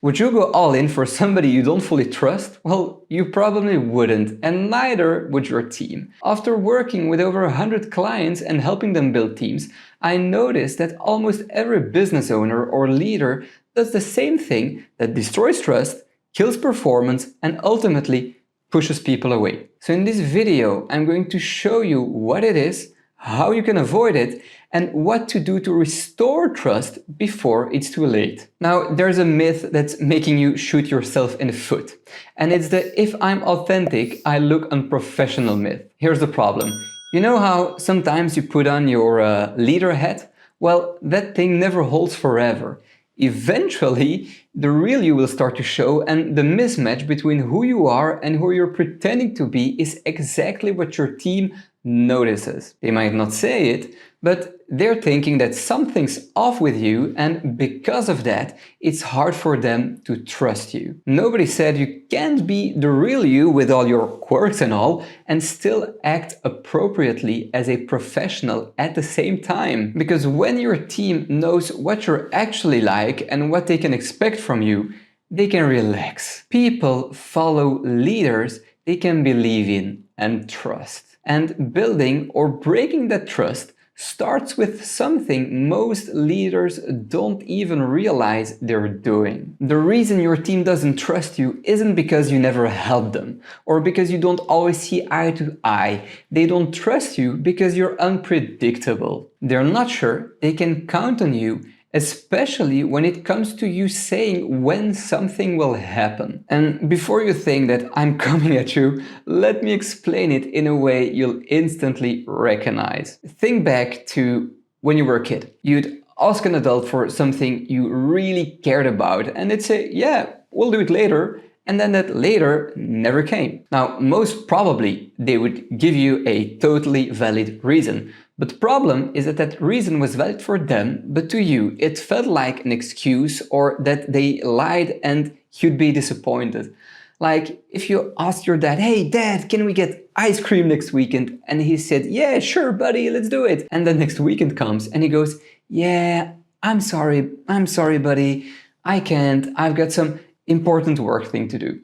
Would you go all in for somebody you don't fully trust? Well, you probably wouldn't, and neither would your team. After working with over 100 clients and helping them build teams, I noticed that almost every business owner or leader does the same thing that destroys trust, kills performance, and ultimately pushes people away. So in this video, I'm going to show you what it is, how you can avoid it, and what to do to restore trust before it's too late. Now, there's a myth that's making you shoot yourself in the foot, and it's the "if I'm authentic, I look unprofessional" myth. Here's the problem. You know how sometimes you put on your leader hat? Well, that thing never holds forever. Eventually, the real you will start to show, and the mismatch between who you are and who you're pretending to be is exactly what your team notices. They might not say it, but they're thinking that something's off with you, and because of that, it's hard for them to trust you. Nobody said you can't be the real you with all your quirks and all, and still act appropriately as a professional at the same time. Because when your team knows what you're actually like and what they can expect from you, they can relax. People follow leaders they can believe in and trust. And building or breaking that trust starts with something most leaders don't even realize they're doing. The reason your team doesn't trust you isn't because you never help them or because you don't always see eye to eye. They don't trust you because you're unpredictable. They're not sure they can count on you, especially when it comes to you saying when something will happen. And before you think that I'm coming at you, let me explain it in a way you'll instantly recognize. Think back to when you were a kid. You'd ask an adult for something you really cared about, and they'd say, "Yeah, we'll do it later." And then that later never came. Now, most probably they would give you a totally valid reason. But the problem is that that reason was valid for them, but to you it felt like an excuse or that they lied and you'd be disappointed. Like if you asked your dad, "Hey dad, can we get ice cream next weekend?" And he said, "Yeah, sure buddy, let's do it." And then next weekend comes and he goes, "Yeah, I'm sorry buddy, I can't, I've got some important work thing to do."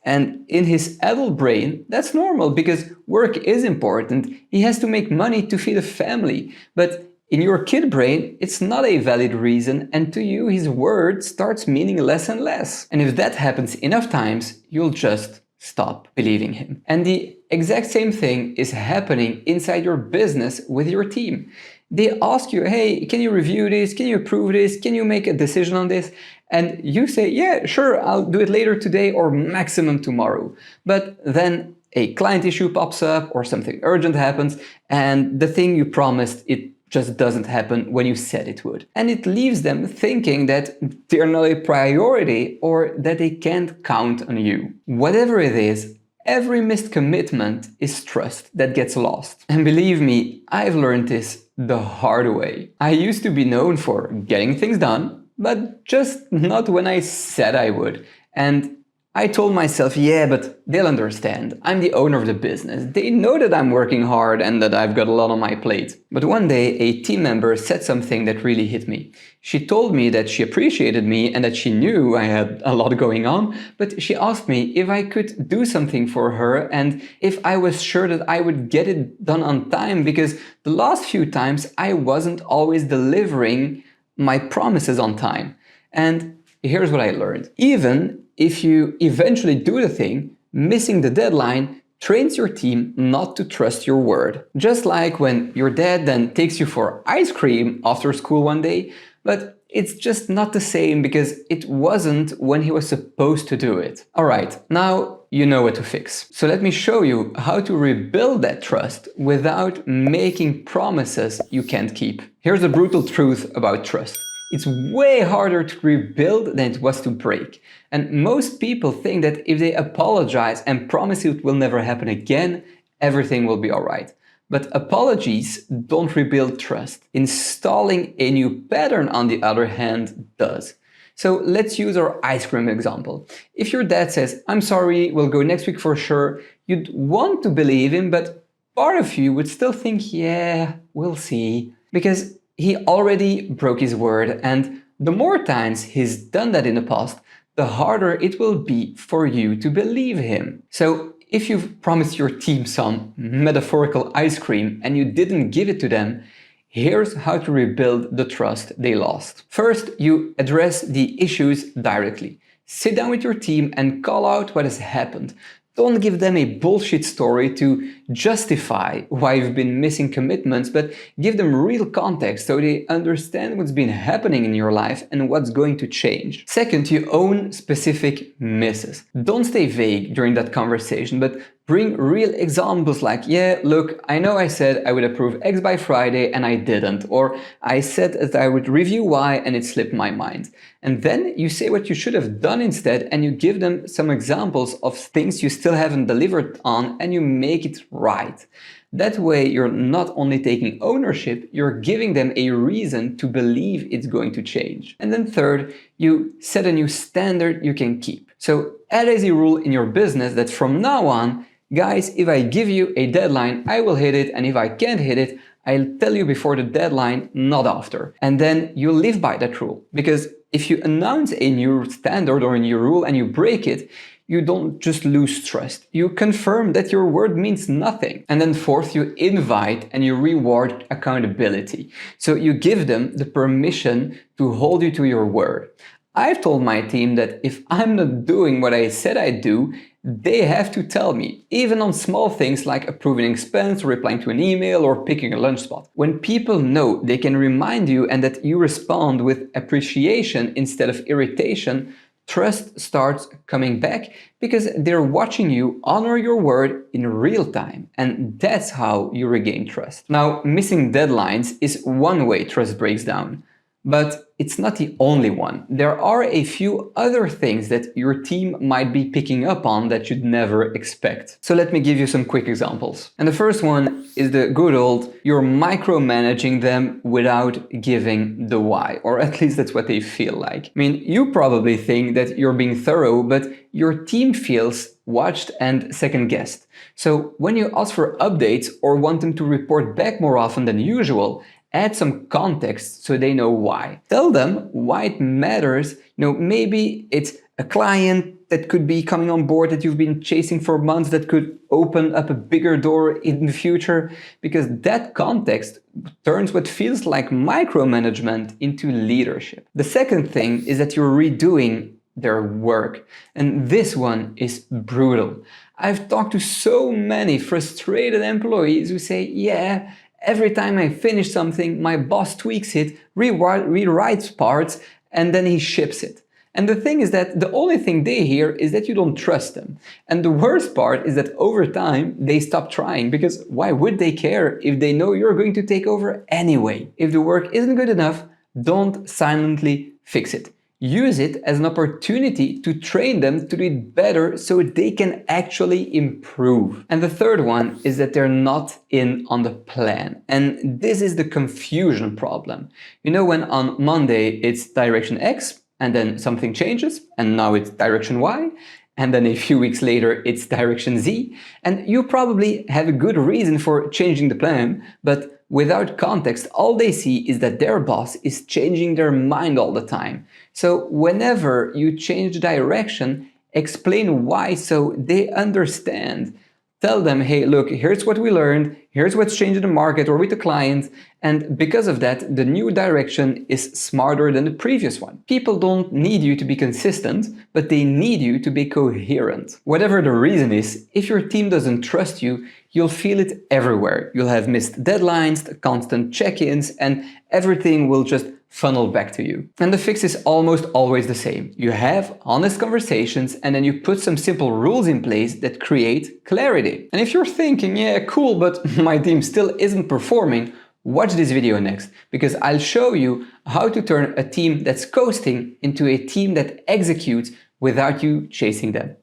And in his adult brain, that's normal because work is important. He has to make money to feed a family. But in your kid brain, it's not a valid reason, and to you, his word starts meaning less and less. And if that happens enough times, you'll just stop believing him. And the exact same thing is happening inside your business with your team. They ask you, "Hey, can you review this? Can you approve this? Can you make a decision on this?" And you say, "Yeah, sure, I'll do it later today or maximum tomorrow." But then a client issue pops up or something urgent happens, and the thing you promised, it just doesn't happen when you said it would. And it leaves them thinking that they're not a priority or that they can't count on you. Whatever it is, every missed commitment is trust that gets lost. And believe me, I've learned this the hard way. I used to be known for getting things done, but just not when I said I would. And I told myself, "Yeah, but they'll understand. I'm the owner of the business. They know that I'm working hard and that I've got a lot on my plate." But one day, a team member said something that really hit me. She told me that she appreciated me and that she knew I had a lot going on, but she asked me if I could do something for her and if I was sure that I would get it done on time, because the last few times I wasn't always delivering my promises on time. And here's what I learned. Even if you eventually do the thing, missing the deadline trains your team not to trust your word. Just like when your dad then takes you for ice cream after school one day, but it's just not the same because it wasn't when he was supposed to do it. All right, now you know what to fix. So let me show you how to rebuild that trust without making promises you can't keep. Here's the brutal truth about trust. It's way harder to rebuild than it was to break. And most people think that if they apologize and promise it will never happen again, everything will be all right. But apologies don't rebuild trust. Installing a new pattern, on the other hand, does. So let's use our ice cream example. If your dad says, "I'm sorry, we'll go next week for sure," you'd want to believe him, but part of you would still think, "Yeah, we'll see." Because he already broke his word, and the more times he's done that in the past, the harder it will be for you to believe him. So if you've promised your team some metaphorical ice cream and you didn't give it to them, here's how to rebuild the trust they lost. First, you address the issues directly. Sit down with your team and call out what has happened. Don't give them a bullshit story to justify why you've been missing commitments, but give them real context so they understand what's been happening in your life and what's going to change. Second, you own specific misses. Don't stay vague during that conversation, but bring real examples like, yeah, look, I know I said I would approve X by Friday and I didn't, or I said that I would review Y and it slipped my mind. And then you say what you should have done instead and you give them some examples of things you still haven't delivered on and you make it right. That way you're not only taking ownership, you're giving them a reason to believe it's going to change. And then third, you set a new standard you can keep. So add as a rule in your business that from now on, guys, if I give you a deadline, I will hit it, and if I can't hit it, I'll tell you before the deadline, not after. And then you live by that rule. Because if you announce a new standard or a new rule and you break it, you don't just lose trust. You confirm that your word means nothing. And then fourth, you invite and you reward accountability. So you give them the permission to hold you to your word. I've told my team that if I'm not doing what I said I'd do, they have to tell me, even on small things like approving an expense, replying to an email, or picking a lunch spot. When people know they can remind you and that you respond with appreciation instead of irritation, trust starts coming back because they're watching you honor your word in real time. And that's how you regain trust. Now, missing deadlines is one way trust breaks down. But it's not the only one. There are a few other things that your team might be picking up on that you'd never expect. So let me give you some quick examples. And the first one is the good old, you're micromanaging them without giving the why, or at least that's what they feel like. I mean, you probably think that you're being thorough, but your team feels watched and second-guessed. So when you ask for updates or want them to report back more often than usual, add some context so they know why. Tell them why it matters. Maybe it's a client that could be coming on board that you've been chasing for months that could open up a bigger door in the future, because that context turns what feels like micromanagement into leadership. The second thing is that you're redoing their work. And this one is brutal. I've talked to so many frustrated employees who say, yeah, every time I finish something, my boss tweaks it, rewrites parts, and then he ships it. And the thing is that the only thing they hear is that you don't trust them. And the worst part is that over time, they stop trying, because why would they care if they know you're going to take over anyway? If the work isn't good enough, don't silently fix it. Use it as an opportunity to train them to do it better so they can actually improve. And the third one is that they're not in on the plan. And this is the confusion problem. When on Monday it's direction X and then something changes and now it's direction Y, and then a few weeks later it's direction Z, and you probably have a good reason for changing the plan, but without context, all they see is that their boss is changing their mind all the time. So whenever you change direction, explain why so they understand. Tell them, hey, look, here's what we learned, here's what's changed in the market or with the client, and because of that, the new direction is smarter than the previous one. People don't need you to be consistent, but they need you to be coherent. Whatever the reason is, if your team doesn't trust you, you'll feel it everywhere. You'll have missed deadlines, constant check-ins, and everything will just funnel back to you. And the fix is almost always the same. You have honest conversations and then you put some simple rules in place that create clarity. And if you're thinking, yeah, cool, but my team still isn't performing, watch this video next, because I'll show you how to turn a team that's coasting into a team that executes without you chasing them.